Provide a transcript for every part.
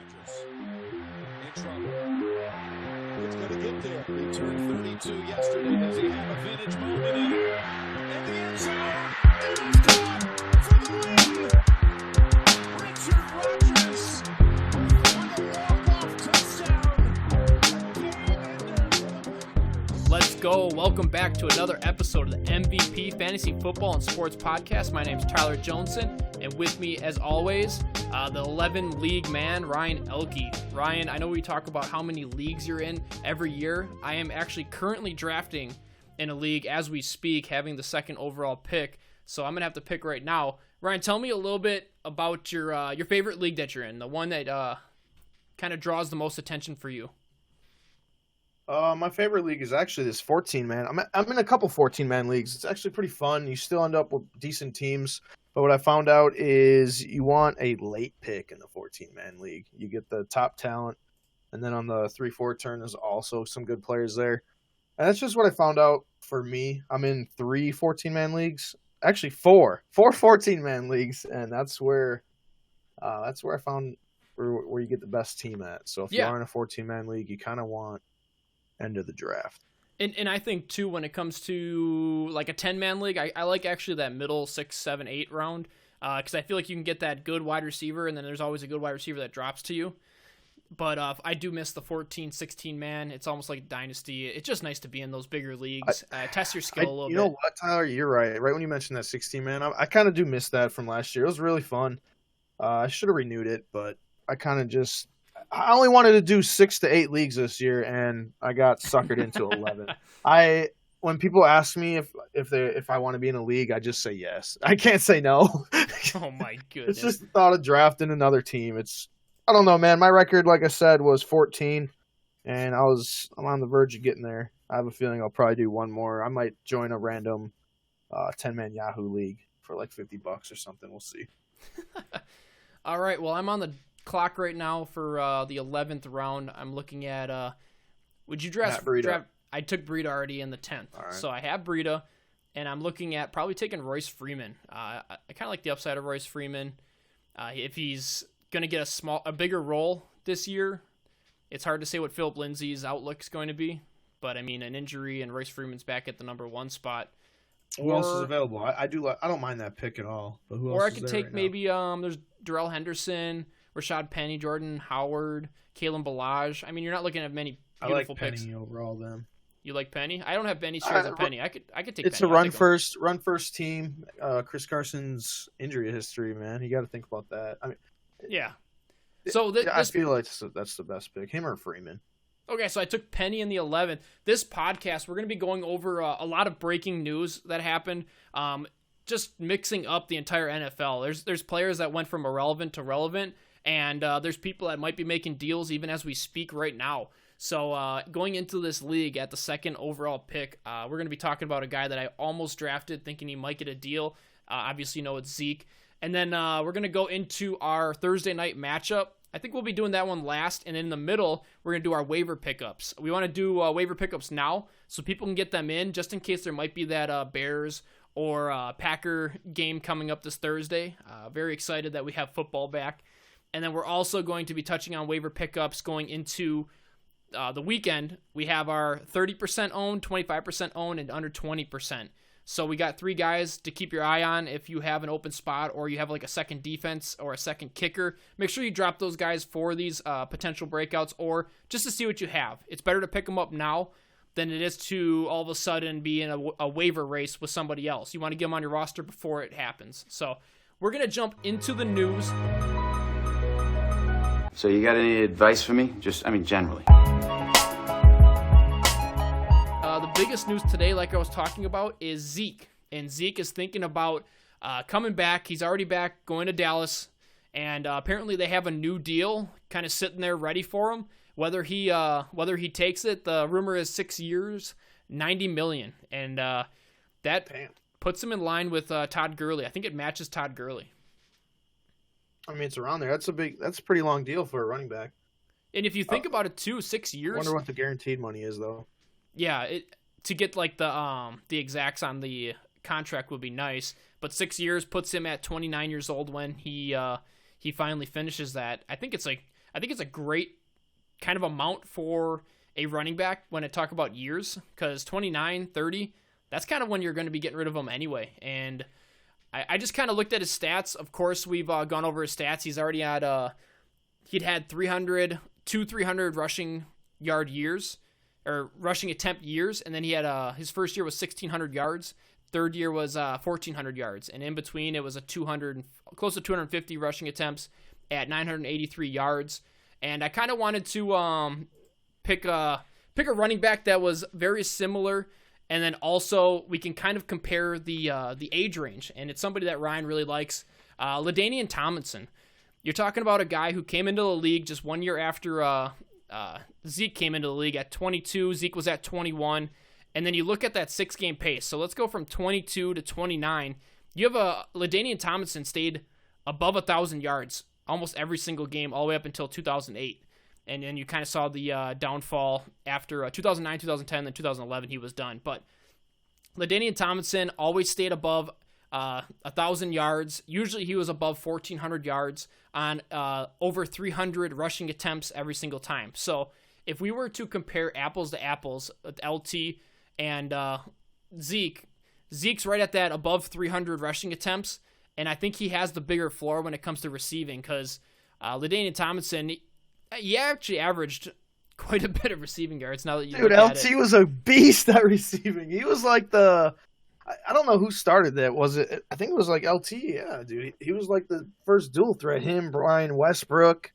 In trouble. It's going to get there. He turned 32 yesterday. Does he have a vintage moment in the end zone? And he's gone for the win. Richard Rodgers with a walk-off touchdown. Let's go. Welcome back to another episode of the MVP Fantasy Football and Sports Podcast. My name is Tyler Johnson, and with me, as always, the 11 league man, Ryan Elke. Ryan, I know we talk about how many leagues you're in every year. I am actually currently drafting in a league as we speak, having the second overall pick, so I'm going to have to pick right now. Ryan, tell me a little bit about your favorite league that you're in, the one that kind of draws the most attention for you. My favorite league is actually this 14-man. I'm in a couple 14-man leagues. It's actually pretty fun. You still end up with decent teams. But what I found out is you want a late pick in the 14-man league. You get the top talent. And then on the 3-4 turn, there's also some good players there. And that's just what I found out for me. I'm in 3 14-man leagues. Actually, 4 14-man leagues. And that's where I found where you get the best team at. So if you are in a 14-man league, you kind of want end of the draft. And I think, too, when it comes to like a 10-man league, I like actually that middle 6, 7, 8 round because I feel like you can get that good wide receiver, and then there's always a good wide receiver that drops to you. But I do miss the 14, 16-man. It's almost like a dynasty. It's just nice to be in those bigger leagues, test your skill a little bit. You know what, Tyler? You're right. Right when you mentioned that 16-man, I kind of do miss that from last year. It was really fun. I should have renewed it, but I kind of just – I only wanted to do 6 to 8 leagues this year, and I got suckered into 11. When people ask me if I want to be in a league, I just say yes. I can't say no. Oh my goodness! It's just the thought of drafting another team. I don't know, man. My record, like I said, was 14, and I'm on the verge of getting there. I have a feeling I'll probably do one more. I might join a random 10-man Yahoo league for like $50 or something. We'll see. All right. Well, I'm on the clock right now for the 11th round. I'm looking at would you draft I took Breida already in the 10th. Right. So I have Breida, and I'm looking at probably taking Royce Freeman. I kind of like the upside of Royce Freeman. If he's going to get a bigger role this year, it's hard to say what Philip Lindsay's outlook is going to be. But I mean, an injury and Royce Freeman's back at the number 1 spot. Who else is available? I don't mind that pick at all. But who else? Or I could take maybe there's Darrell Henderson, Rashad Penny, Jordan Howard, Kalen Ballage. I mean, you're not looking at many beautiful picks. I like Penny over all them. You like Penny? I don't have Penny shares of Penny. I could take. It's Penny. A run first team. Chris Carson's injury history, man. You got to think about that. I mean, yeah. So I feel like that's the best pick. Him or Freeman. Okay, so I took Penny in the 11th. This podcast, we're going to be going over a lot of breaking news that happened. Just mixing up the entire NFL. There's players that went from irrelevant to relevant, and there's people that might be making deals even as we speak right now. So going into this league at the second overall pick, we're going to be talking about a guy that I almost drafted thinking he might get a deal. Obviously, you know it's Zeke. And then we're going to go into our Thursday night matchup. I think we'll be doing that one last. And in the middle, we're going to do our waiver pickups. We want to do waiver pickups now so people can get them in just in case there might be that Bears or Packer game coming up this Thursday. Very excited that we have football back. And then we're also going to be touching on waiver pickups going into the weekend. We have our 30% owned, 25% owned, and under 20%. So we got 3 guys to keep your eye on if you have an open spot or you have like a second defense or a second kicker. Make sure you drop those guys for these potential breakouts or just to see what you have. It's better to pick them up now than it is to all of a sudden be in a waiver race with somebody else. You want to get them on your roster before it happens. So we're going to jump into the news. So you got any advice for me? Generally. The biggest news today, like I was talking about, is Zeke. And Zeke is thinking about coming back. He's already back, going to Dallas. And apparently they have a new deal kind of sitting there ready for him. Whether he takes it, the rumor is 6 years, $90 million. And that puts him in line with Todd Gurley. I think it matches Todd Gurley. I mean, it's around there. That's a pretty long deal for a running back. And if you think about it too, 6 years. I wonder what the guaranteed money is though. Yeah, to get like the exacts on the contract would be nice, but 6 years puts him at 29 years old when he finally finishes that. I think it's like I think it's a great kind of amount for a running back when I talk about years, because 29, 30, that's kind of when you're going to be getting rid of him anyway. And I just kind of looked at his stats. Of course, we've gone over his stats. He's already had he'd had 300 rushing yard years, or rushing attempt years, and then he had his first year was 1,600 yards. Third year was 1,400 yards, and in between it was close to 250 rushing attempts at 983 yards. And I kind of wanted to pick a running back that was very similar, and then also we can kind of compare the age range, and it's somebody that Ryan really likes, LaDainian Tomlinson. You're talking about a guy who came into the league just 1 year after Zeke came into the league at 22. Zeke was at 21. And then you look at that 6-game pace. So let's go from 22 to 29. You have LaDainian Tomlinson stayed above 1,000 yards almost every single game all the way up until 2008. And then you kind of saw the downfall after 2009, 2010, then 2011 he was done. But LaDainian Tomlinson always stayed above 1,000 yards. Usually he was above 1,400 yards on over 300 rushing attempts every single time. So if we were to compare apples to apples with LT and Zeke's right at that above 300 rushing attempts, and I think he has the bigger floor when it comes to receiving, because LaDainian Tomlinson, he actually averaged quite a bit of receiving yards. Now that you Dude, look at LT it. was a beast at receiving. He was like I don't know who started that. Was it? I think it was like LT. Yeah, dude. He was like the first dual threat. Him, Brian Westbrook,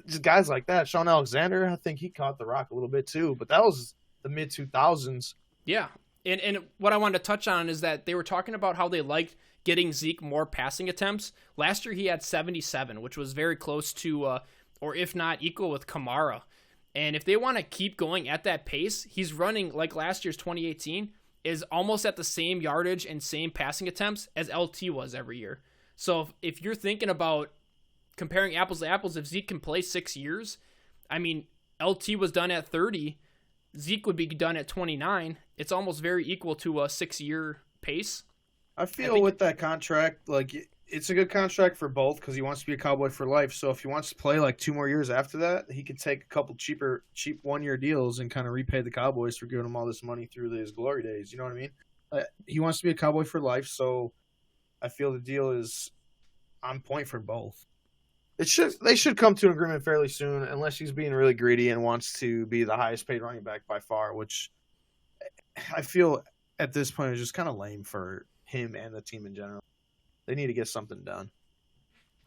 just guys like that. Sean Alexander, I think he caught the rock a little bit too. But that was the mid 2000s. Yeah, and what I wanted to touch on is that they were talking about how they liked getting Zeke more passing attempts. Last year he had 77, which was very close to, or if not equal with Kamara. And if they want to keep going at that pace, he's running like last year's 2018 is almost at the same yardage and same passing attempts as LT was every year. So if you're thinking about comparing apples to apples, if Zeke can play 6 years, I mean, LT was done at 30, Zeke would be done at 29. It's almost very equal to a 6-year pace. I feel with that contract, like it's a good contract for both because he wants to be a Cowboy for life. So if he wants to play like 2 more years after that, he could take a couple cheap 1-year deals and kind of repay the Cowboys for giving him all this money through his glory days. You know what I mean? He wants to be a Cowboy for life, so I feel the deal is on point for both. They should come to an agreement fairly soon, unless he's being really greedy and wants to be the highest paid running back by far, which I feel at this point is just kind of lame for him and the team in general. They need to get something done.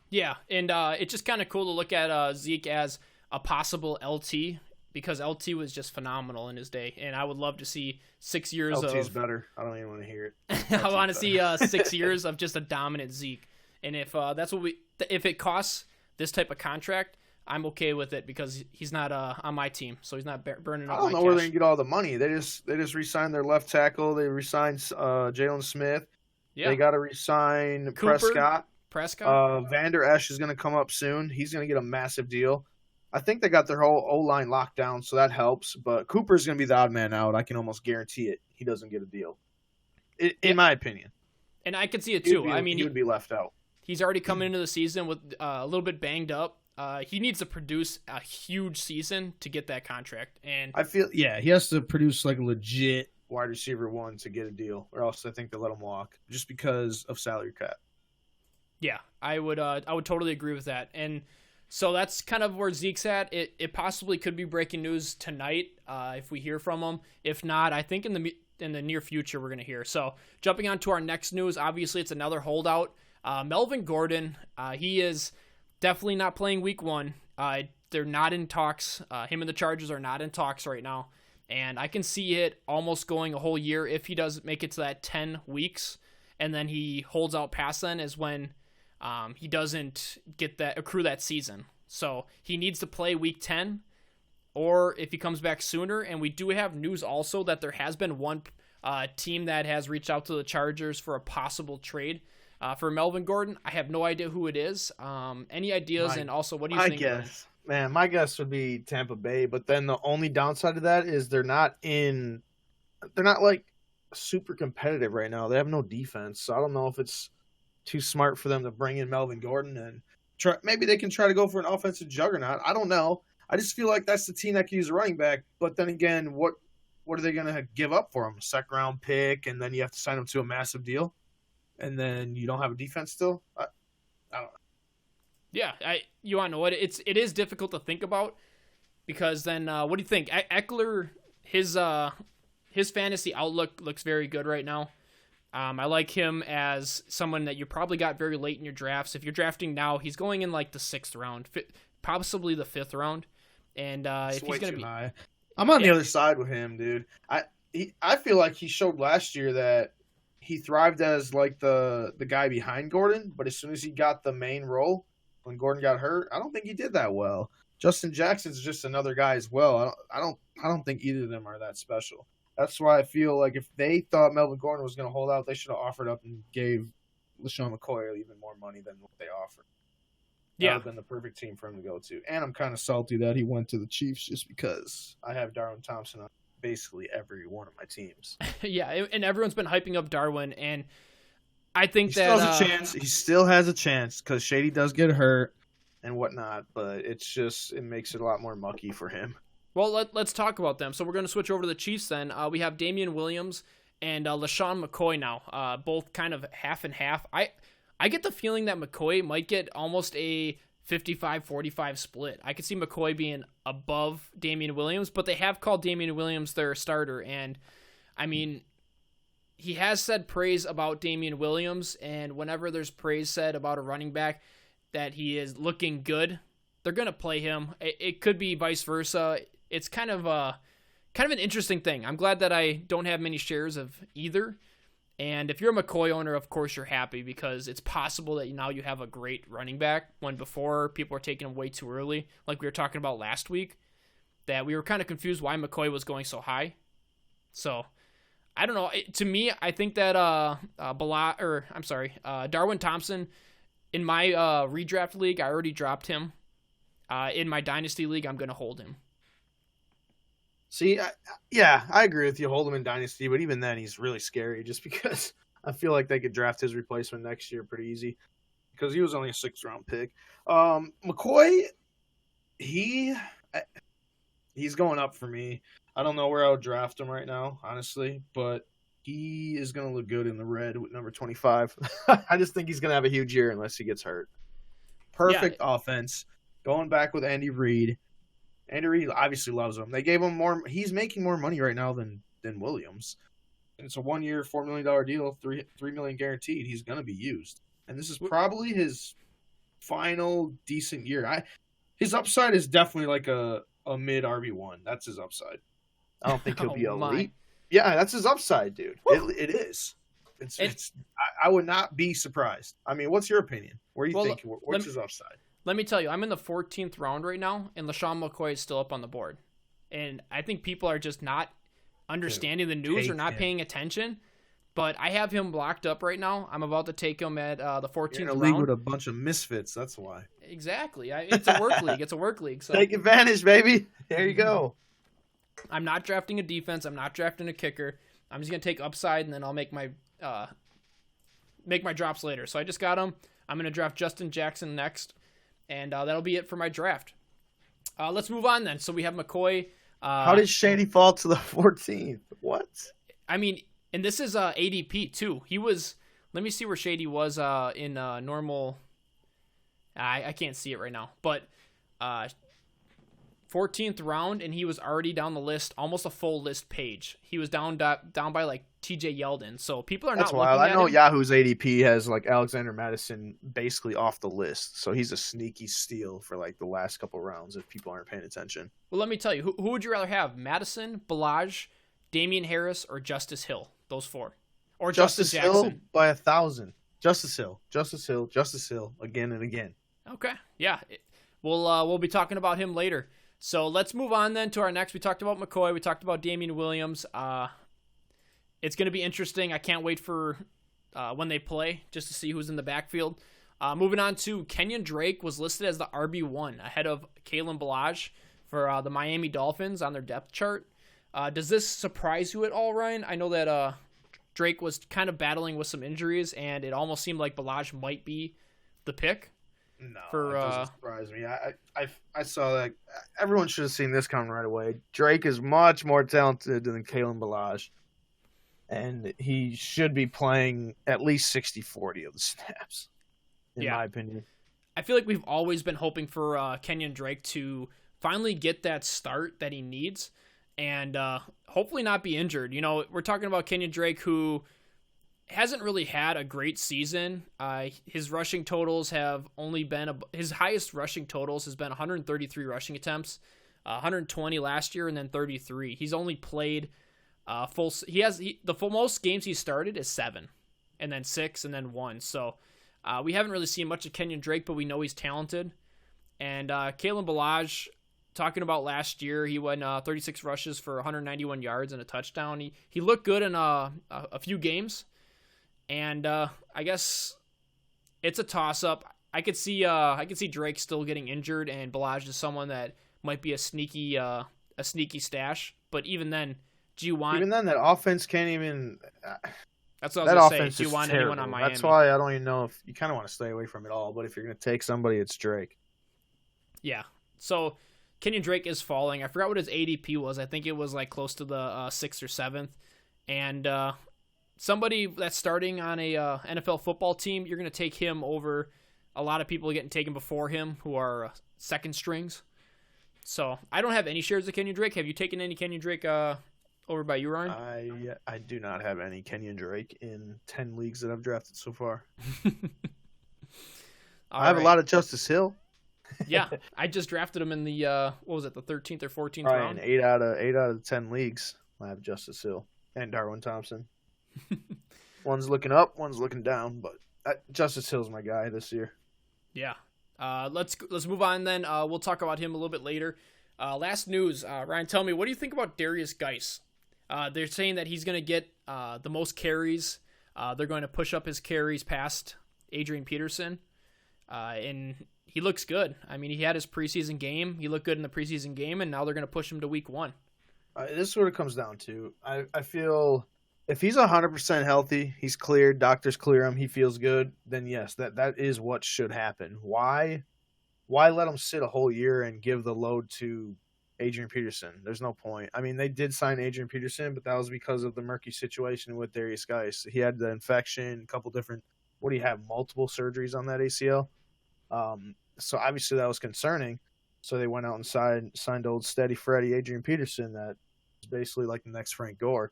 Yeah, and it's just kind of cool to look at Zeke as a possible LT, because LT was just phenomenal in his day, and I would love to see 6 years LT's of... better. I don't even want to hear it. I want to see 6 years of just a dominant Zeke. And if if it costs this type of contract, I'm okay with it, because he's not on my team, so he's not burning up my cash. I don't know where they can get all the money. They just re-signed their left tackle. They re-signed Jalen Smith. Yeah. They got to re-sign Prescott. Vander Esch is going to come up soon. He's going to get a massive deal. I think they got their whole O-line locked down, so that helps. But Cooper's going to be the odd man out. I can almost guarantee it. He doesn't get a deal, in my opinion. And I can see it too. He would be left out. He's already coming into the season with a little bit banged up. He needs to produce a huge season to get that contract. And I feel, he has to produce like a legit wide receiver 1 to get a deal, or else I think they let him walk just because of salary cap. Yeah, I would totally agree with that. And so that's kind of where Zeke's at. It possibly could be breaking news tonight if we hear from him. If not, I think in the near future we're going to hear. So jumping on to our next news, obviously it's another holdout. Melvin Gordon, he is definitely not playing week 1. They're not in talks. Him and the Chargers are not in talks right now. And I can see it almost going a whole year if he does make it to that 10 weeks. And then he holds out past then is when he doesn't accrue that season. So he needs to play week 10, or if he comes back sooner. And we do have news also that there has been one team that has reached out to the Chargers for a possible trade for Melvin Gordon. I have no idea who it is. Any ideas? And also, what do you think? My guess would be Tampa Bay, but then the only downside to that is they're not like super competitive right now. They have no defense, so I don't know if it's too smart for them to bring in Melvin Gordon and maybe they can try to go for an offensive juggernaut. I don't know. I just feel like that's the team that can use a running back. But then again, what are they going to give up for him? A second-round pick, and then you have to sign him to a massive deal, and then you don't have a defense still? I don't know. Yeah, you want to know what? It is difficult to think about because then what do you think? Eckler, his fantasy outlook looks very good right now. I like him as someone that you probably got very late in your drafts. If you're drafting now, he's going in like the 6th round, possibly the 5th round. And if he's going to be high. I'm on the other side with him, dude. I feel like he showed last year that he thrived as like the guy behind Gordon, but as soon as he got the main role, when Gordon got hurt, I don't think he did that well. Justin Jackson's just another guy as well. I don't think either of them are that special. That's why I feel like if they thought Melvin Gordon was going to hold out, they should have offered up and gave LaShawn McCoy even more money than what they offered. That would have been the perfect team for him to go to. And I'm kind of salty that he went to the Chiefs just because I have Darwin Thompson on basically every one of my teams. Yeah, and everyone's been hyping up Darwin, and I think he still has a chance. He still has a chance because Shady does get hurt and whatnot, but it makes it a lot more mucky for him. Well, let's talk about them. So we're going to switch over to the Chiefs then. We have Damian Williams and LaShawn McCoy now, both kind of half and half. I get the feeling that McCoy might get almost a 55-45 split. I could see McCoy being above Damian Williams, but they have called Damian Williams their starter. And, I mean, he has said praise about Damian Williams, and whenever there's praise said about a running back that he is looking good, they're going to play him. It could be vice versa. It's kind of an interesting thing. I'm glad that I don't have many shares of either. And if you're a McCoy owner, of course you're happy because it's possible that now you have a great running back when before people were taking him way too early, like we were talking about last week, that we were kind of confused why McCoy was going so high. So, I don't know. To me, I think that Darwin Thompson, in my redraft league, I already dropped him. In my dynasty league, I'm going to hold him. See, I agree with you. Hold him in Dynasty, but even then, he's really scary just because I feel like they could draft his replacement next year pretty easy because he was only a 6th-round pick. McCoy, he's going up for me. I don't know where I would draft him right now, honestly, but he is going to look good in the red with number 25. I just think he's going to have a huge year unless he gets hurt. Perfect offense. Going back with Andy Reid. Andy Reid obviously loves him. They gave him more. He's making more money right now than Williams. And it's a 1-year, $4 million deal, $3 million guaranteed. He's going to be used. And this is probably his final decent year. His upside is definitely like a mid RB1. That's his upside. I don't think he'll be elite. Yeah, that's his upside, dude. It is. I would not be surprised. I mean, what's your opinion? Where do you think? What's his upside? Let me tell you, I'm in the 14th round right now, and LaShawn McCoy is still up on the board. And I think people are just not understanding the news or not paying attention. But I have him blocked up right now. I'm about to take him at the 14th You're in a round. league with a bunch of misfits, that's why. Exactly. It's a work league. It's a work league. So take advantage, baby. There you go. I'm not drafting a defense. I'm not drafting a kicker. I'm just going to take upside, and then I'll make my drops later. So I just got him. I'm going to draft Justin Jackson next. And that'll be it for my draft. Let's move on then. So we have McCoy. How did Shady fall to the 14th? What? I mean, and this is ADP too. He was. Let me see where Shady was in normal. I can't see it right now, but 14th round, and he was already down the list, almost a full list page. He was down by like TJ Yeldon. So people are That's not wild. looking at I know him. Yahoo's ADP has like Alexander Madison basically off the list. So he's a sneaky steal for like the last couple rounds if people aren't paying attention. Well, let me tell you, who would you rather have? Madison, Balaj, Damian Harris, or Justice Hill? Those four. Or Justice Justin Hill Jackson. by 1,000. Justice Hill, again and again. Okay, yeah. We'll be talking about him later. So let's move on then to our next. We talked about McCoy. We talked about Damian Williams. It's going to be interesting. I can't wait for when they play just to see who's in the backfield. Moving on to Kenyon Drake was listed as the RB1 ahead of Kalen Balaj for the Miami Dolphins on their depth chart. Does this surprise you at all, Ryan? I know that Drake was kind of battling with some injuries, and it almost seemed like Balaj might be the pick. No, For it doesn't surprise me. I saw that. Everyone should have seen this coming right away. Drake is much more talented than Kalen Ballage, and he should be playing at least 60-40 of the snaps, in my opinion. I feel like we've always been hoping for Kenyon Drake to finally get that start that he needs and hopefully not be injured. You know, we're talking about Kenyon Drake, who hasn't really had a great season. His rushing totals have only been his highest rushing totals has been 133 rushing attempts, 120 last year, and then 33. He's only played the most games he started is 7, and then 6, and then 1. So we haven't really seen much of Kenyon Drake, but we know he's talented. And Kalen Ballage, talking about last year, he went 36 rushes for 191 yards and a touchdown. He looked good in a few games. And I guess it's a toss-up. I could see Drake still getting injured, and Ballage is someone that might be a sneaky stash. But even then, do you want? Even then, that offense can't even. That's what I was going to say. Do you want anyone on Miami? That's why I don't even know if you kind of want to stay away from it all. But if you're going to take somebody, it's Drake. Yeah. So Kenyon Drake is falling. I forgot what his ADP was. I think it was like close to the 6th or 7th. And somebody that's starting on a NFL football team, you're going to take him over a lot of people getting taken before him who are second strings. So I don't have any shares of Kenyon Drake. Have you taken any Kenyon Drake over by you, Ryan? I do not have any Kenyon Drake in 10 leagues that I've drafted so far. I have a lot of Justice Hill. Yeah, I just drafted him in the what was it, the 13th or 14th round? In 8 out of 10 leagues, I have Justice Hill and Darwin Thompson. One's looking up, one's looking down, but Justice Hill's my guy this year. Yeah. Let's move on then. We'll talk about him a little bit later. Last news, Ryan, tell me, what do you think about Darius Geis? They're saying that he's going to get the most carries. They're going to push up his carries past Adrian Peterson, and he looks good. I mean, he had his preseason game. He looked good in the preseason game, and now they're going to push him to week 1. This is what it comes down to. I feel if he's 100% healthy, he's cleared, doctors clear him, he feels good, then yes, that is what should happen. Why let him sit a whole year and give the load to Adrian Peterson? There's no point. I mean, they did sign Adrian Peterson, but that was because of the murky situation with Darius Geis. He had the infection, a couple different, multiple surgeries on that ACL. So obviously that was concerning. So they went out and signed old Steady Freddy Adrian Peterson. That is basically like the next Frank Gore.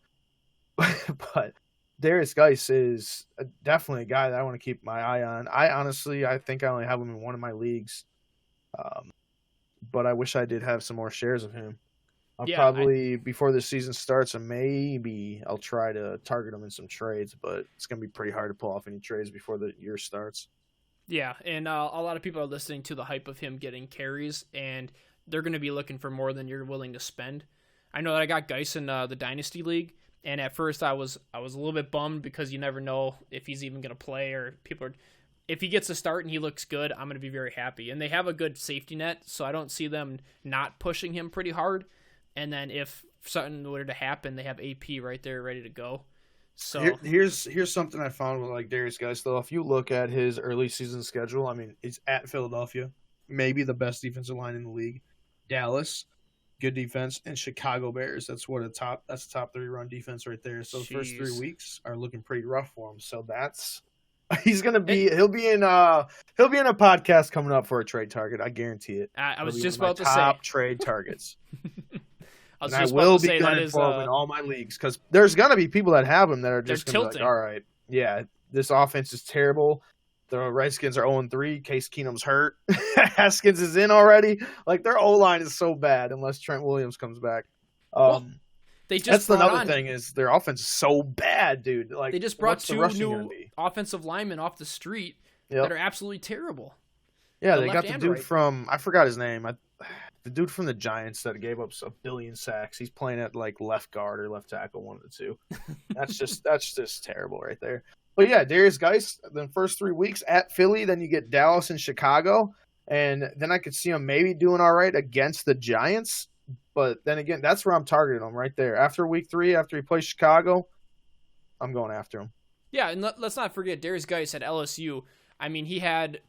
But Darius Geis is definitely a guy that I want to keep my eye on. I think I only have him in one of my leagues. But I wish I did have some more shares of him. Before the season starts, and maybe I'll try to target him in some trades, but it's going to be pretty hard to pull off any trades before the year starts. Yeah, and a lot of people are listening to the hype of him getting carries, and they're going to be looking for more than you're willing to spend. I know that I got Geis in the Dynasty League, and at first I was a little bit bummed because you never know if he's even going to play, or if he gets a start and he looks good, I'm going to be very happy. And they have a good safety net, so I don't see them not pushing him pretty hard. And then if something were to happen, they have AP right there ready to go. So here's something I found with like Darius Geis though. If you look at his early season schedule, I mean, it's at Philadelphia, maybe the best defensive line in the league, Dallas, good defense, and Chicago Bears. That's the top 3 run defense right there. So the first 3 weeks are looking pretty rough for him. So he'll be in a podcast coming up for a trade target. I guarantee it. I was just about to say top trade targets. I will be gunning for him in all my leagues because there's gonna be people that have him that are just gonna be like, all right, yeah, this offense is terrible. The Redskins are 0-3. Case Keenum's hurt. Haskins is in already. Like their O-line is so bad unless Trent Williams comes back. That's another thing is their offense is so bad, dude. Like they just brought 2 new offensive linemen off the street that are absolutely terrible. Yeah, they got the dude from I forgot his name. The dude from the Giants that gave up a billion sacks. He's playing at like left guard or left tackle, one of the two. That's just terrible right there. But yeah, Darius Geis, the first 3 weeks at Philly, then you get Dallas and Chicago, and then I could see him maybe doing all right against the Giants. But then again, that's where I'm targeting him right there. After week 3, after he plays Chicago, I'm going after him. Yeah, and let's not forget Darius Geis at LSU. I mean, he had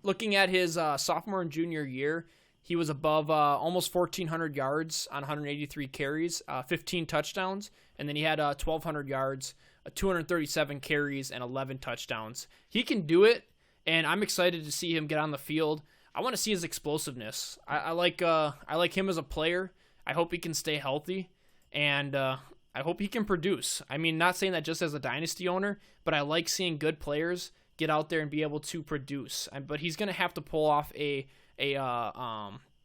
looking at his sophomore and junior year, he was above almost 1,400 yards on 183 carries, 15 touchdowns, and then he had 1,200 yards, 237 carries, and 11 touchdowns. He can do it, and I'm excited to see him get on the field. I want to see his explosiveness. I like him as a player. I hope he can stay healthy, and I hope he can produce. I mean, not saying that just as a dynasty owner, but I like seeing good players get out there and be able to produce. But he's going to have to pull off a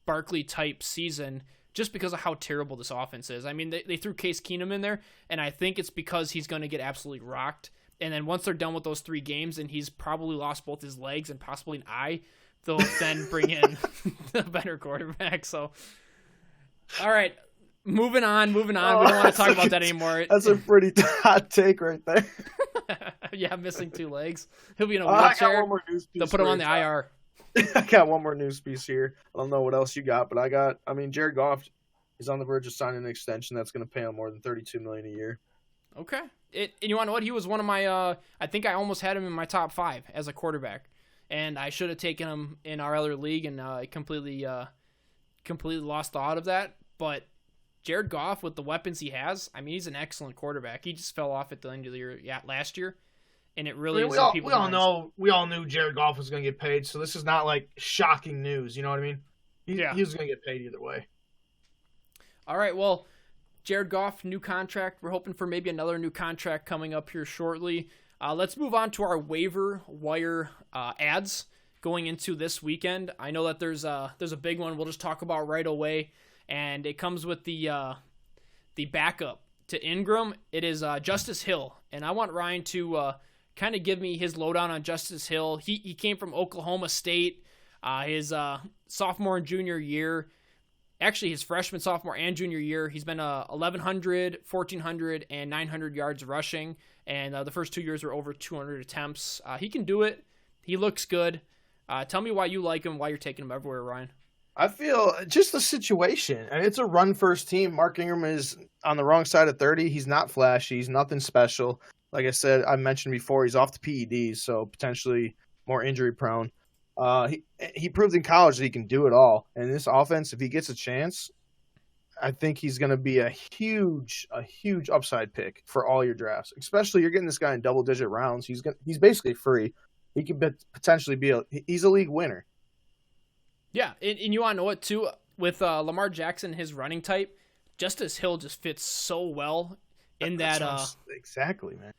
Barkley type season just because of how terrible this offense is. I mean, they threw Case Keenum in there, and I think it's because he's going to get absolutely rocked. And then once they're done with those 3 games and he's probably lost both his legs and possibly an eye, they'll then bring in a better quarterback. So, all right, moving on. We don't want to talk about that anymore. That's a pretty hot take right there. Yeah, missing 2 legs. He'll be in a I got wheelchair. one more news piece They'll put him for on the you. IR. I got one more news piece here. I don't know what else you got, but Jared Goff is on the verge of signing an extension that's going to pay him more than $32 million a year. Okay. And you want to know what? He was one of my, I think I almost had him in my top 5 as a quarterback. And I should have taken him in our other league, and I completely lost thought of that. But Jared Goff, with the weapons he has, I mean, he's an excellent quarterback. He just fell off at the end of the year last year. And it really is in people's minds. We all knew Jared Goff was going to get paid, so this is not like shocking news. You know what I mean? He was going to get paid either way. All right, well, Jared Goff, new contract. We're hoping for maybe another new contract coming up here shortly. Let's move on to our waiver wire ads going into this weekend. I know that there's a big one we'll just talk about right away, and it comes with the backup to Ingram. It is Justice Hill, and I want Ryan to kind of give me his lowdown on Justice Hill. He came from Oklahoma State, his sophomore and junior year. Actually, his freshman, sophomore, and junior year, he's been 1,100, 1,400, and 900 yards rushing, and the first 2 years were over 200 attempts. He can do it. He looks good. Tell me why you like him, why you're taking him everywhere, Ryan. I feel just the situation. I mean, it's a run-first team. Mark Ingram is on the wrong side of 30. He's not flashy. He's nothing special. Like I said, I mentioned before, he's off the PEDs, so potentially more injury-prone. He proved in college that he can do it all. And in this offense, if he gets a chance, I think he's going to be a huge upside pick for all your drafts. Especially you're getting this guy in double-digit rounds. He's basically free. He could potentially be he's a league winner. Yeah, and you want to know what, too? With Lamar Jackson, his running type, Justice Hill just fits so well in that. Exactly, man.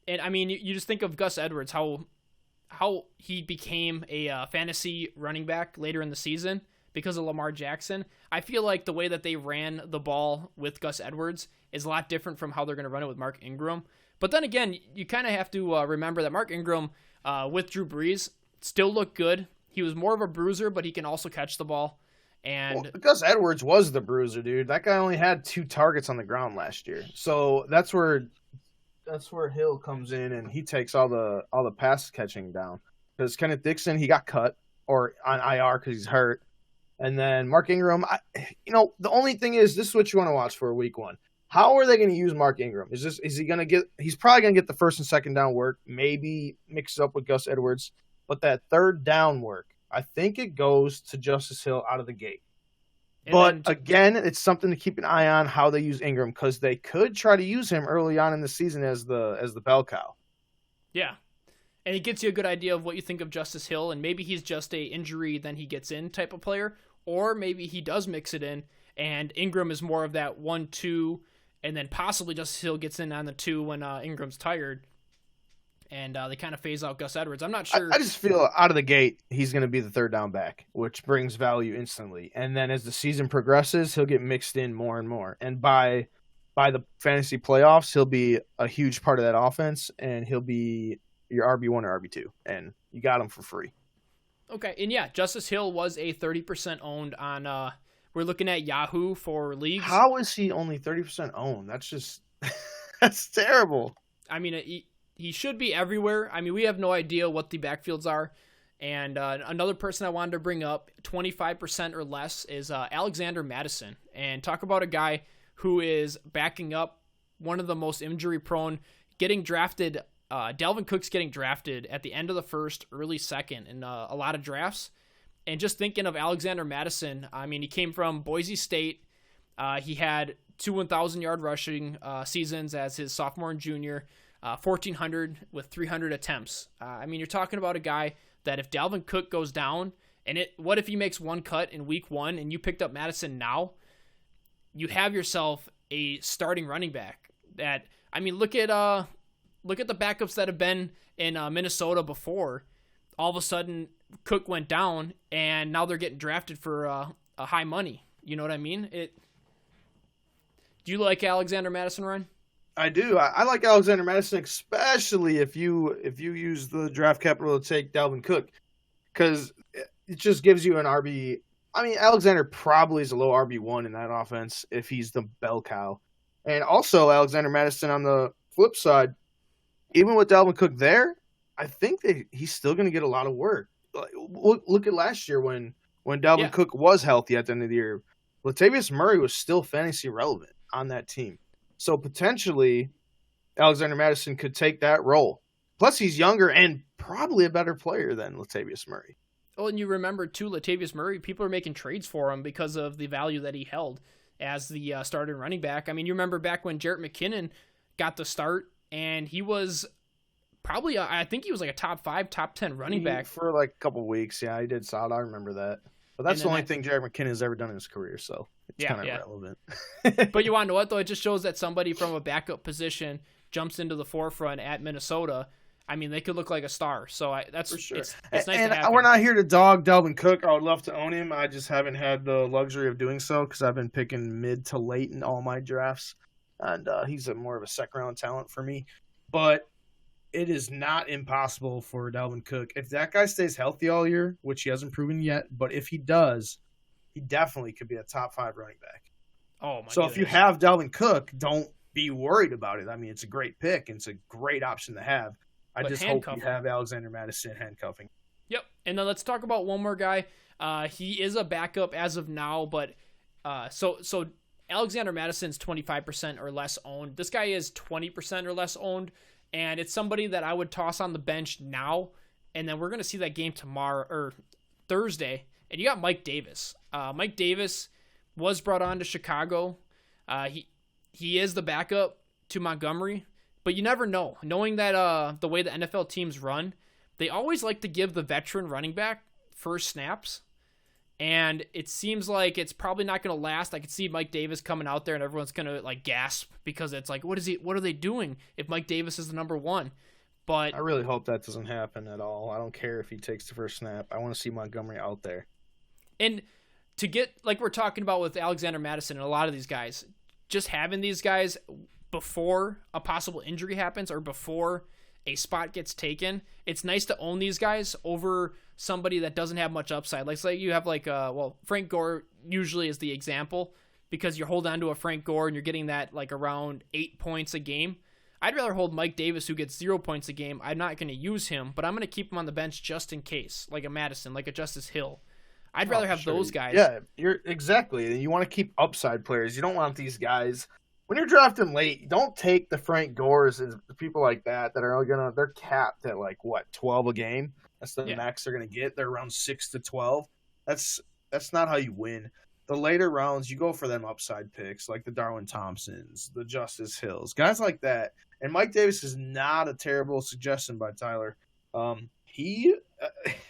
And, I mean, you just think of Gus Edwards, how he became a fantasy running back later in the season because of Lamar Jackson. I feel like the way that they ran the ball with Gus Edwards is a lot different from how they're going to run it with Mark Ingram. But then again, you kind of have to remember that Mark Ingram with Drew Brees still looked good. He was more of a bruiser, but he can also catch the ball. And Gus Edwards was the bruiser, dude. That guy only had 2 targets on the ground last year. So that's where Hill comes in and he takes all the pass catching down. Because Kenneth Dixon, he got cut or on IR because he's hurt. And then Mark Ingram, the only thing is, this is what you want to watch for week 1. How are they going to use Mark Ingram? He's probably going to get the first and second down work, maybe mix it up with Gus Edwards. But that third down work, I think it goes to Justice Hill out of the gate. But again, it's something to keep an eye on how they use Ingram, because they could try to use him early on in the season as the bell cow. Yeah. And it gets you a good idea of what you think of Justice Hill, and maybe he's just a injury then he gets in type of player, or maybe he does mix it in and Ingram is more of that 1-2, and then possibly Justice Hill gets in on the 2 when Ingram's tired. And they kind of phase out Gus Edwards. I'm not sure. I just feel out of the gate, he's going to be the third down back, which brings value instantly. And then as the season progresses, he'll get mixed in more and more. And by the fantasy playoffs, he'll be a huge part of that offense, and he'll be your RB1 or RB2. And you got him for free. Okay. And yeah, Justice Hill was a 30% owned on, we're looking at Yahoo for leagues. How is he only 30% owned? That's just, that's terrible. I mean, he should be everywhere. I mean, we have no idea what the backfields are. And another person I wanted to bring up, 25% or less, is Alexander Madison. And talk about a guy who is backing up one of the most injury-prone, getting drafted Dalvin Cook's getting drafted at the end of the first, early second in a lot of drafts. And just thinking of Alexander Mattison, I mean, he came from Boise State. He had 2 1,000-yard rushing seasons as his sophomore and junior, 1,400 with 300 attempts. I mean, you're talking about a guy that if Dalvin Cook goes down, and what if he makes one cut in week 1 and you picked up Mattison now? You have yourself a starting running back. That, I mean, look at the backups that have been in Minnesota before. All of a sudden, Cook went down, and now they're getting drafted for a high money. You know what I mean? Do you like Alexander Mattison, Ryan? I do. I like Alexander Mattison, especially if you use the draft capital to take Dalvin Cook, because it just gives you an RB. I mean, Alexander probably is a low RB1 in that offense if he's the bell cow. And also, Alexander Mattison on the flip side, even with Dalvin Cook there, I think that he's still going to get a lot of work. Look at last year when Dalvin Cook was healthy at the end of the year. Latavius Murray was still fantasy relevant on that team. So potentially, Alexander Mattison could take that role. Plus, he's younger and probably a better player than Latavius Murray. Oh, and you remember, too, Latavius Murray, people are making trades for him because of the value that he held as the starting running back. I mean, you remember back when Jarrett McKinnon got the start, and he was probably, I think he was like a top 5, top 10 running back. For like a couple of weeks, yeah, he did solid. I remember that. But that's the only thing Jarrett McKinnon has ever done in his career, so it's kind of irrelevant. But you want to know what, though? It just shows that somebody from a backup position jumps into the forefront at Minnesota. I mean, they could look like a star. So that's for sure. It's nice to have we're him. not here to dog Dalvin Cook. I would love to own him. I just haven't had the luxury of doing so because I've been picking mid to late in all my drafts, and he's more of a second-round talent for me. But it is not impossible for Dalvin Cook. If that guy stays healthy all year, which he hasn't proven yet, but if he does, he definitely could be a top 5 running back. Oh my! So goodness. if you have Dalvin Cook, don't be worried about it. I mean, it's a great pick, and it's a great option to have. I just hope you have Alexander Mattison handcuffing. Yep. And then let's talk about one more guy. He is a backup as of now, but so Alexander Madison's 25% or less owned. This guy is 20% or less owned, and it's somebody that I would toss on the bench now, and then we're going to see that game tomorrow or Thursday, and you got Mike Davis. Mike Davis was brought on to Chicago. He is the backup to Montgomery. But you never know. Knowing that the way the NFL teams run, they always like to give the veteran running back first snaps. And it seems like it's probably not going to last. I could see Mike Davis coming out there and everyone's going to like gasp because it's like, what are they doing if Mike Davis is the number 1? But I really hope that doesn't happen at all. I don't care if he takes the first snap. I want to see Montgomery out there. And to get, like we're talking about with Alexander Mattison and a lot of these guys, just having these guys before a possible injury happens or before a spot gets taken, it's nice to own these guys over somebody that doesn't have much upside. Like say you have Frank Gore usually is the example because you're holding on to a Frank Gore and you're getting that like around 8 points a game. I'd rather hold Mike Davis who gets 0 points a game. I'm not going to use him, but I'm going to keep him on the bench just in case, like a Madison, like a Justice Hill. I'd rather have those guys. Yeah, you're exactly. You want to keep upside players. You don't want these guys. When you're drafting late, don't take the Frank Gores and people like that are they're capped at like what 12 a game. That's the max they're gonna get. They're around 6 to 12. That's not how you win. The later rounds, you go for them upside picks like the Darwin Thompsons, the Justice Hills, guys like that. And Mike Davis is not a terrible suggestion by Tyler.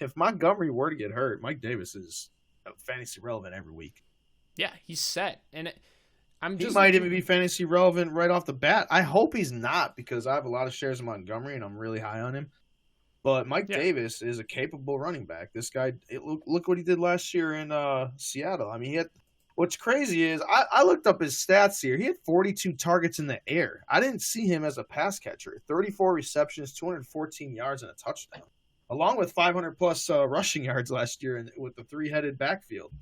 If Montgomery were to get hurt, Mike Davis is fantasy relevant every week. Yeah, he's set, and he might even be fantasy relevant right off the bat. I hope he's not because I have a lot of shares of Montgomery and I'm really high on him. But Mike Davis is a capable running back. This guy, look what he did last year in Seattle. I mean, what's crazy is I looked up his stats here. He had 42 targets in the air. I didn't see him as a pass catcher. 34 receptions, 214 yards, and a touchdown, along with 500-plus rushing yards last year with the 3-headed backfield.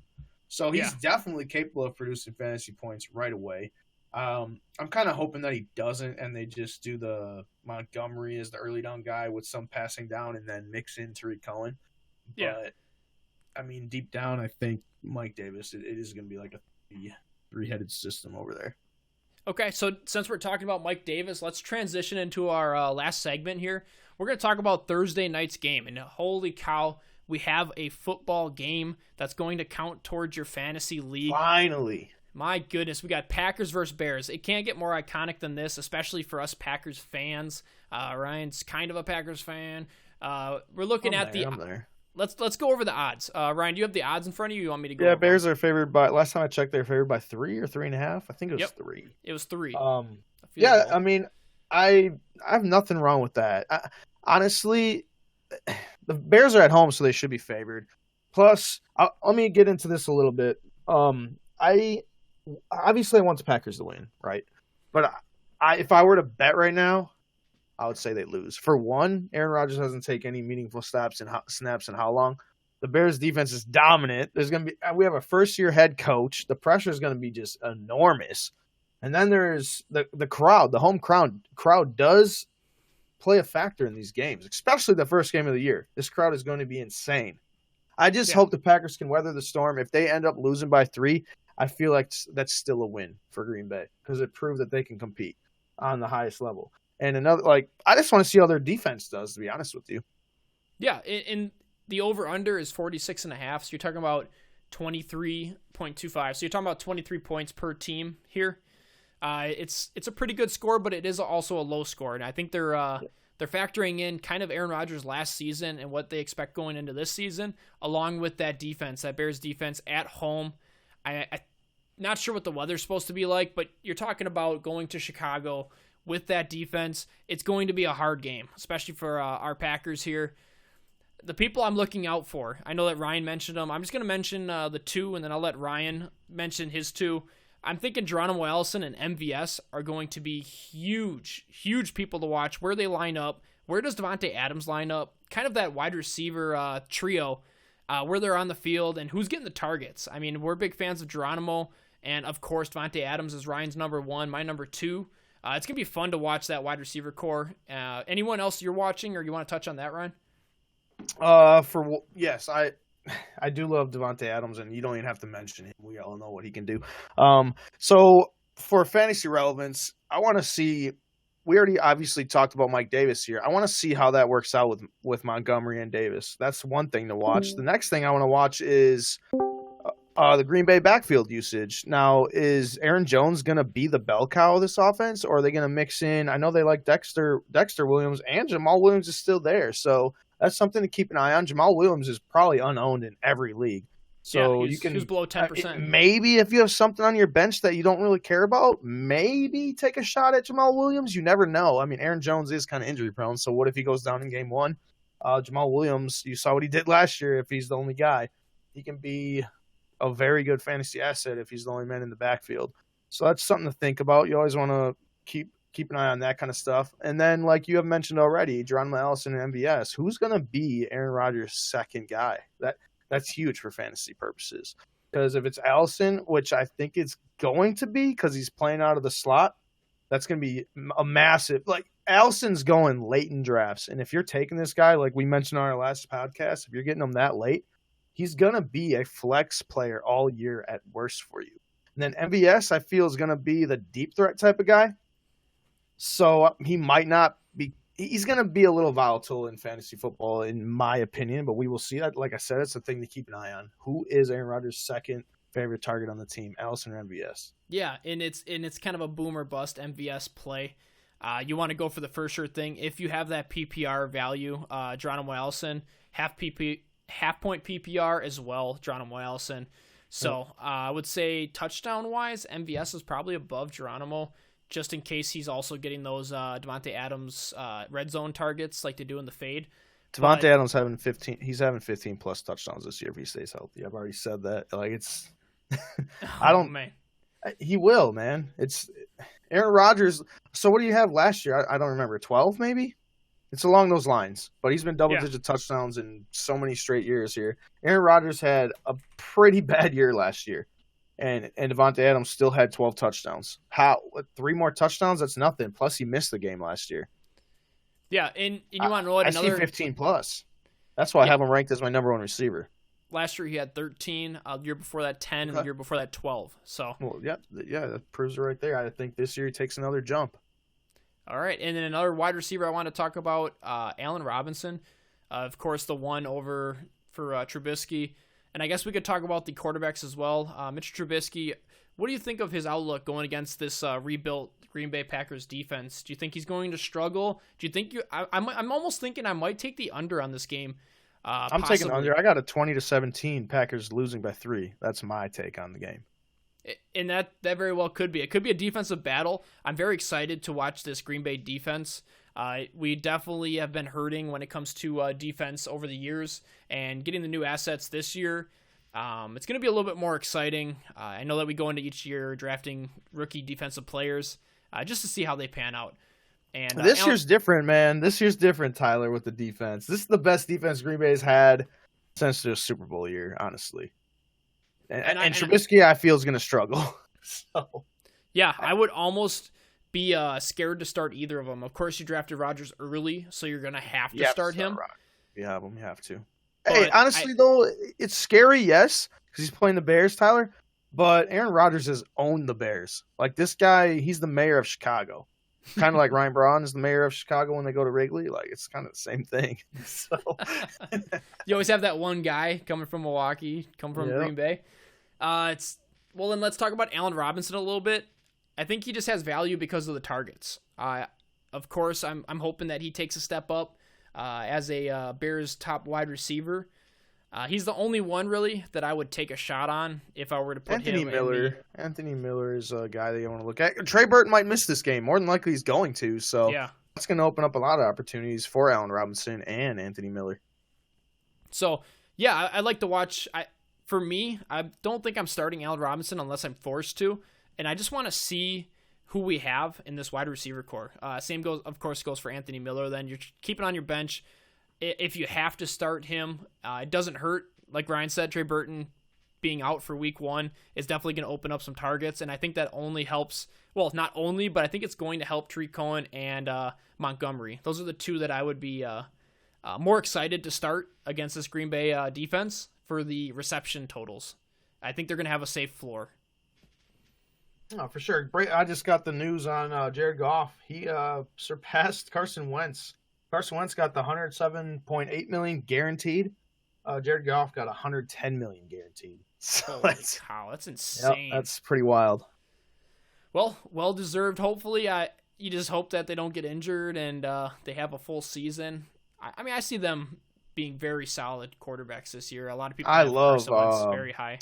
So he's definitely capable of producing fantasy points right away. I'm kind of hoping that he doesn't, and they just do the Montgomery as the early down guy with some passing down and then mix in Tariq Cohen. Yeah. But, I mean, deep down, I think Mike Davis, it is going to be like a three-headed system over there. Okay, so since we're talking about Mike Davis, let's transition into our last segment here. We're going to talk about Thursday night's game, and holy cow, we have a football game that's going to count towards your fantasy league. Finally. My goodness, we got Packers versus Bears. It can't get more iconic than this, especially for us Packers fans. Ryan's kind of a Packers fan. We're looking at the... Let's go over the odds. Ryan, do you have the odds in front of you? You want me to go? Yeah, Bears are favored by. Last time I checked, they're favored by 3 or 3.5. I think it was 3. It was 3. Yeah, I mean, I have nothing wrong with that. Honestly, the Bears are at home, so they should be favored. Plus, let me get into this a little bit. I obviously want the Packers to win, right? But if I were to bet right now, I would say they lose. For one, Aaron Rodgers doesn't take any meaningful snaps in how long? The Bears defense is dominant. We have a first-year head coach. The pressure is going to be just enormous. And then there's the crowd. The home crowd does play a factor in these games, especially the first game of the year. This crowd is going to be insane. I just hope the Packers can weather the storm. If they end up losing by 3, I feel like that's still a win for Green Bay because it proved that they can compete on the highest level. And I just want to see how their defense does, to be honest with you. Yeah, and the over-under is 46.5, so you're talking about 23.25. So you're talking about 23 points per team here. It's a pretty good score, but it is also a low score, and I think they're factoring in kind of Aaron Rodgers' last season and what they expect going into this season, along with that defense, that Bears defense at home. I'm not sure what the weather's supposed to be like, but you're talking about going to Chicago with that defense. It's going to be a hard game, especially for our Packers here. The people I'm looking out for, I know that Ryan mentioned them. I'm just going to mention the 2, and then I'll let Ryan mention his 2. I'm thinking Geronimo Allison and MVS are going to be huge, huge people to watch. Where they line up, where does Davante Adams line up? Kind of that wide receiver trio, where they're on the field, and who's getting the targets. I mean, we're big fans of Geronimo, and of course, Davante Adams is Ryan's number 1, my number 2. It's going to be fun to watch that wide receiver core. Anyone else you're watching or you want to touch on that, Ryan? Yes, I do love Davante Adams, and you don't even have to mention him. We all know what he can do. So for fantasy relevance, I want to see, we already obviously talked about Mike Davis here. I want to see how that works out with Montgomery and Davis. That's one thing to watch. The next thing I want to watch is the Green Bay backfield usage. Now, is Aaron Jones going to be the bell cow of this offense, or are they going to mix in? I know they like Dexter Williams, and Jamal Williams is still there. So that's something to keep an eye on. Jamal Williams is probably unowned in every league. So you can, he's below 10%. Maybe if you have something on your bench that you don't really care about, maybe take a shot at Jamal Williams. You never know. I mean, Aaron Jones is kind of injury prone. So what if he goes down in game 1? Jamal Williams, you saw what he did last year. If he's the only guy, he can be a very good fantasy asset if he's the only man in the backfield. So that's something to think about. You always want to keep an eye on that kind of stuff. And then, like you have mentioned already, Geronimo Allison and MVS, who's going to be Aaron Rodgers' second guy? That's huge for fantasy purposes. Because if it's Allison, which I think it's going to be because he's playing out of the slot, that's going to be a massive – like, Allison's going late in drafts. And if you're taking this guy, like we mentioned on our last podcast, if you're getting him that late, he's going to be a flex player all year at worst for you. And then MVS, I feel, is going to be the deep threat type of guy. So he might not be – he's going to be a little volatile in fantasy football, in my opinion, but we will see that. Like I said, it's a thing to keep an eye on. Who is Aaron Rodgers' second favorite target on the team, Allison or MVS? Yeah, and it's kind of a boom or bust MVS play. You want to go for the first sure thing. If you have that PPR value, Geronimo Allison, half point PPR as well, Geronimo Allison. So I would say touchdown-wise, MVS is probably above Geronimo, just in case he's also getting those Davante Adams red zone targets like they do in the fade. Davante Adams having 15. He's having 15 plus touchdowns this year if he stays healthy. I've already said that. Like it's, man. He will, man. It's Aaron Rodgers. So what do you have last year? I don't remember. 12 maybe. It's along those lines. But he's been double-digit touchdowns in so many straight years here. Aaron Rodgers had a pretty bad year last year. And Davante Adams still had 12 touchdowns. How? 3 more touchdowns? That's nothing. Plus, he missed the game last year. Yeah, and you want to know what? I see 15 plus. That's why I have him ranked as my number 1 receiver. last year he had 13. The year before that 10, and the year before that 12. So well, yeah, that proves it right there. I think this year he takes another jump. All right, and then another wide receiver I want to talk about, Allen Robinson. Of course, the one over for Trubisky. And I guess we could talk about the quarterbacks as well. Mitch Trubisky, what do you think of his outlook going against this rebuilt Green Bay Packers defense? Do you think he's going to struggle? Do you think I'm almost thinking I might take the under on this game. I'm possibly. taking under. I got a 20-17 Packers losing by 3. That's my take on the game. And that very well could be. It could be a defensive battle. I'm very excited to watch this Green Bay defense. We definitely have been hurting when it comes to defense over the years, and getting the new assets this year, it's going to be a little bit more exciting. I know that we go into each year drafting rookie defensive players just to see how they pan out. And this year's different, man. This year's different, Tyler, with the defense. This is the best defense Green Bay's had since their Super Bowl year, honestly. And Trubisky, I feel, is going to struggle. So, yeah, I would almost be scared to start either of them. Of course, you drafted Rodgers early, so you're going to have to start him. Yeah, you have to. But hey, honestly, though, it's scary, yes, because he's playing the Bears, Tyler. But Aaron Rodgers has owned the Bears. Like, this guy, he's the mayor of Chicago. Kind of like Ryan Braun is the mayor of Chicago when they go to Wrigley. Like, it's kind of the same thing. So you always have that one guy coming from Milwaukee, coming from Green Bay. Well, then let's talk about Allen Robinson a little bit. I think he just has value because of the targets. Of course, I'm hoping that he takes a step up as a Bears top wide receiver. He's the only one really that I would take a shot on if I were to put Anthony him. Anthony Miller is a guy that you want to look at. Trey Burton might miss this game. More than likely, he's going to. So that's going to open up a lot of opportunities for Allen Robinson and Anthony Miller. So yeah, I'd like to watch. For me, I don't think I'm starting Allen Robinson unless I'm forced to, and I just want to see who we have in this wide receiver core. Same goes for Anthony Miller. Then you're keeping on your bench. If you have to start him, it doesn't hurt. Like Ryan said, Trey Burton being out for week 1 is definitely going to open up some targets, and I think that only helps. Well, not only, but I think it's going to help Tariq Cohen and Montgomery. Those are the two that I would be more excited to start against this Green Bay defense for the reception totals. I think they're going to have a safe floor. Oh, for sure. I just got the news on Jared Goff. He surpassed Carson Wentz. Carson Wentz got the $107.8 million guaranteed. Jared Goff got $110 million guaranteed. So that's insane. Yep, that's pretty wild. Well deserved. Hopefully, you just hope that they don't get injured and they have a full season. I mean, I see them being very solid quarterbacks this year. A lot of people have Carson Wentz very high.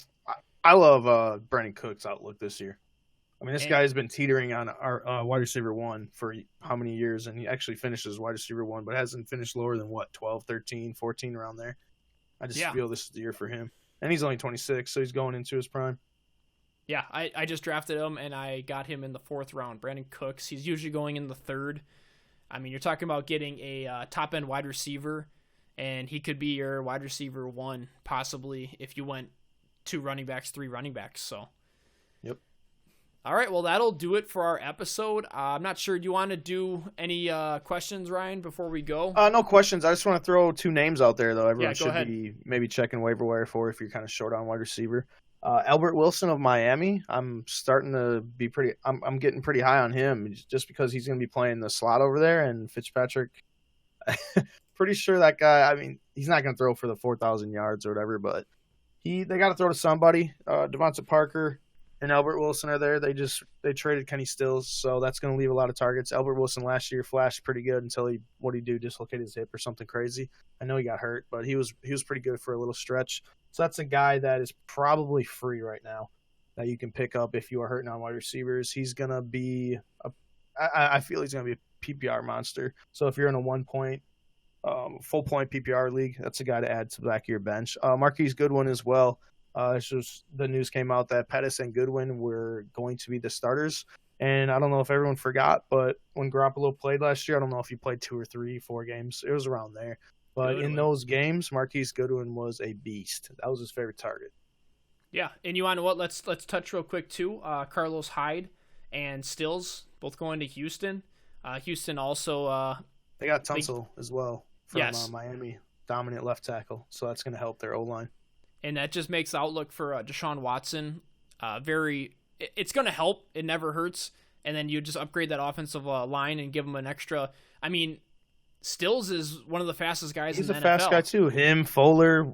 I love Brandon Cook's outlook this year. I mean, this guy has been teetering on our wide receiver 1 for how many years, and he actually finishes wide receiver 1, but hasn't finished lower than, 12, 13, 14, around there. I just feel this is the year for him. And he's only 26, so he's going into his prime. Yeah, I just drafted him, and I got him in the 4th round. Brandon Cooks, he's usually going in the 3rd. I mean, you're talking about getting a top-end wide receiver, and he could be your wide receiver 1, possibly, if you went 2 running backs, 3 running backs, so. Yep. All right, well, that'll do it for our episode. I'm not sure. Do you want to do any questions, Ryan, before we go? No questions. I just want to throw 2 names out there, though. Everyone should ahead. be maybe checking waiver wire for if you're kind of short on wide receiver. Albert Wilson of Miami. I'm starting to be pretty – I'm getting pretty high on him just because he's going to be playing the slot over there. And Fitzpatrick, pretty sure that guy – I mean, he's not going to throw for the 4,000 yards or whatever, but they got to throw to somebody. Devonta Parker and Albert Wilson are there. They traded Kenny Stills, so that's going to leave a lot of targets. Albert Wilson last year flashed pretty good until what'd he do? Dislocated his hip or something crazy. I know he got hurt, but he was pretty good for a little stretch. So that's a guy that is probably free right now that you can pick up if you are hurting on wide receivers. He's going to be I feel he's going to be a PPR monster. So if you're in a 1 point, full point PPR league, that's a guy to add to the back of your bench. Marquise Goodwin as well. It's just the news came out that Pettis and Goodwin were going to be the starters. And I don't know if everyone forgot, but when Garoppolo played last year, I don't know if he played 2 or 3, 4 games. It was around there. But in those games, Marquise Goodwin was a beast. That was his favorite target. Yeah, and you want to what? Let's touch real quick too. Carlos Hyde and Stills both going to Houston. Houston also they got Tunsil as well from Miami, dominant left tackle. So that's going to help their O-line. and that just makes the outlook for Deshaun Watson it's going to help. It never hurts. And then you just upgrade that offensive line and give him an extra. I mean, Stills is one of the fastest guys in the NFL. He's a fast guy too. Him, Fuller,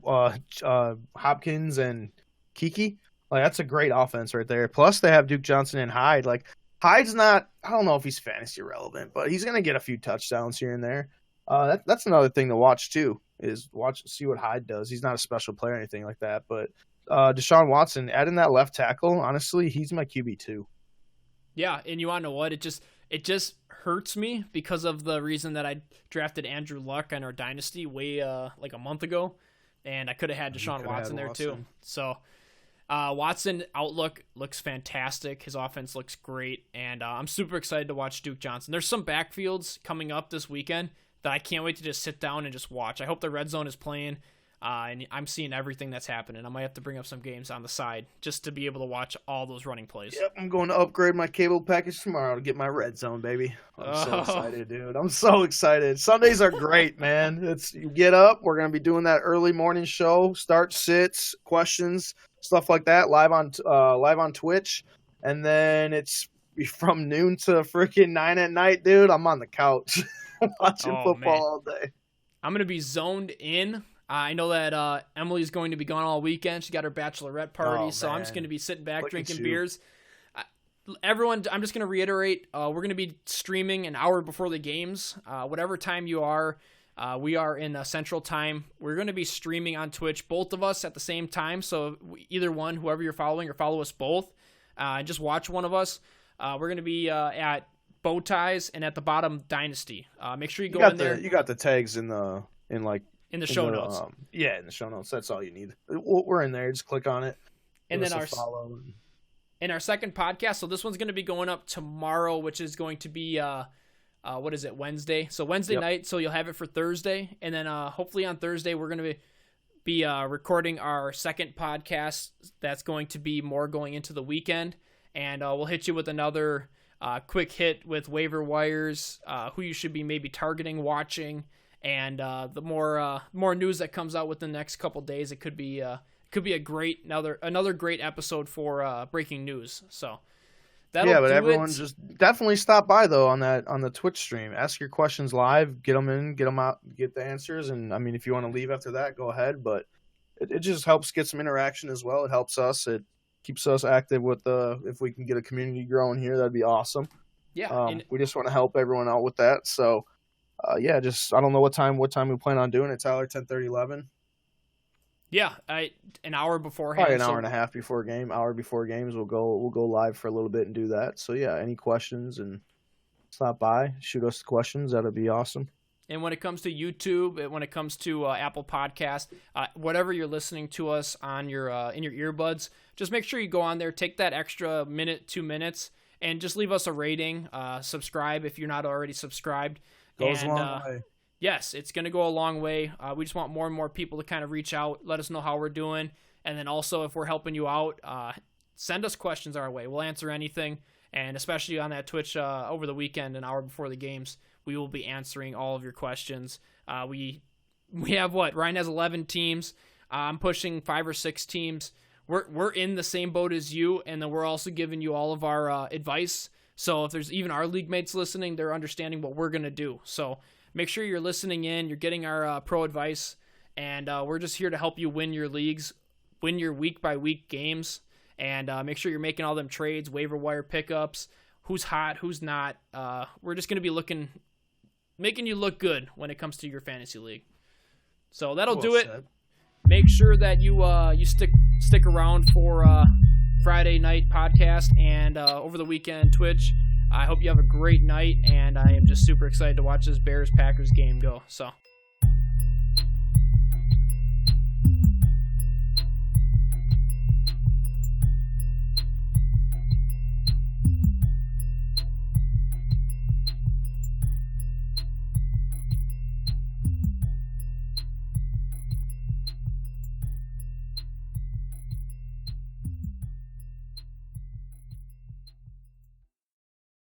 Hopkins, and Kiki. Like, that's a great offense right there. Plus, they have Duke Johnson and Hyde. Like, Hyde's not, I don't know if he's fantasy relevant, but he's going to get a few touchdowns here and there. That's another thing to watch too, is see what Hyde does. He's not a special player or anything like that, but Deshaun Watson, adding that left tackle, honestly, he's my QB2. Yeah, and you want to know what? It just hurts me because of the reason that I drafted Andrew Luck on our dynasty way like a month ago, and I could have had Deshaun Watson there too. So Watson outlook looks fantastic. His offense looks great, and I'm super excited to watch Duke Johnson. There's some backfields coming up this weekend that I can't wait to just sit down and just watch. I hope the red zone is playing. And I'm seeing everything that's happening. I might have to bring up some games on the side just to be able to watch all those running plays. Yep, I'm going to upgrade my cable package tomorrow to get my red zone, baby. I'm so excited, dude. I'm so excited. Sundays are great, man. You get up. We're going to be doing that early morning show, start sits, questions, stuff like that, live on Twitch. And then it's from noon to freaking 9 at night, dude. I'm on the couch watching football all day. I'm going to be zoned in. I know that Emily's going to be gone all weekend. She got her bachelorette party, so I'm just going to be sitting back drinking beers. Everyone, I'm just going to reiterate, we're going to be streaming an hour before the games. Whatever time you are, we are in Central Time. We're going to be streaming on Twitch, both of us at the same time, so either one, whoever you're following, or follow us both, and just watch one of us. We're going to be at BowTYz and at the bottom Dynasty. Make sure you go in there. You got the tags in the show notes. In the show notes. That's all you need. We're in there. Just click on it. And then our second podcast. So this one's going to be going up tomorrow, which is going to be Wednesday. So Wednesday night. So you'll have it for Thursday, and then hopefully on Thursday we're going to be recording our second podcast. That's going to be more going into the weekend, and we'll hit you with another quick hit with waiver wires, who you should be maybe targeting, watching. And the more news that comes out within the next couple days, it could be a great another great episode for breaking news. So but everyone just definitely stop by though on the Twitch stream. Ask your questions live, get them in, get them out, get the answers. And I mean, if you want to leave after that, go ahead. But it just helps get some interaction as well. It helps us. It keeps us active if we can get a community growing here, that'd be awesome. Yeah, we just want to help everyone out with that. So. Just I don't know what time we plan on doing it, Tyler. 10:30, 11. Yeah, an hour beforehand. Probably an hour and a half before game. Hour before games, we'll go live for a little bit and do that. So yeah, any questions and stop by, shoot us the questions. That'd be awesome. And when it comes to YouTube, when it comes to Apple Podcast, whatever you're listening to us on your in your earbuds, just make sure you go on there, take that extra minute, 2 minutes, and just leave us a rating. Subscribe if you're not already subscribed. Goes a long way. Yes, it's going to go a long way. We just want more and more people to kind of reach out, let us know how we're doing. And then also, if we're helping you out, send us questions our way. We'll answer anything. And especially on that Twitch over the weekend, an hour before the games, we will be answering all of your questions. We have Ryan has 11 teams. I'm pushing 5 or 6 teams. We're in the same boat as you, and then we're also giving you all of our advice. So if there's even our league mates listening, they're understanding what we're going to do. So make sure you're listening in, you're getting our pro advice, and we're just here to help you win your leagues, win your week-by-week games, and make sure you're making all them trades, waiver wire pickups, who's hot, who's not. We're just going to be making you look good when it comes to your fantasy league. So that'll do it. Make sure that you stick around for Friday night podcast and over the weekend Twitch. I hope you have a great night, and I am just super excited to watch this Bears-Packers game go. So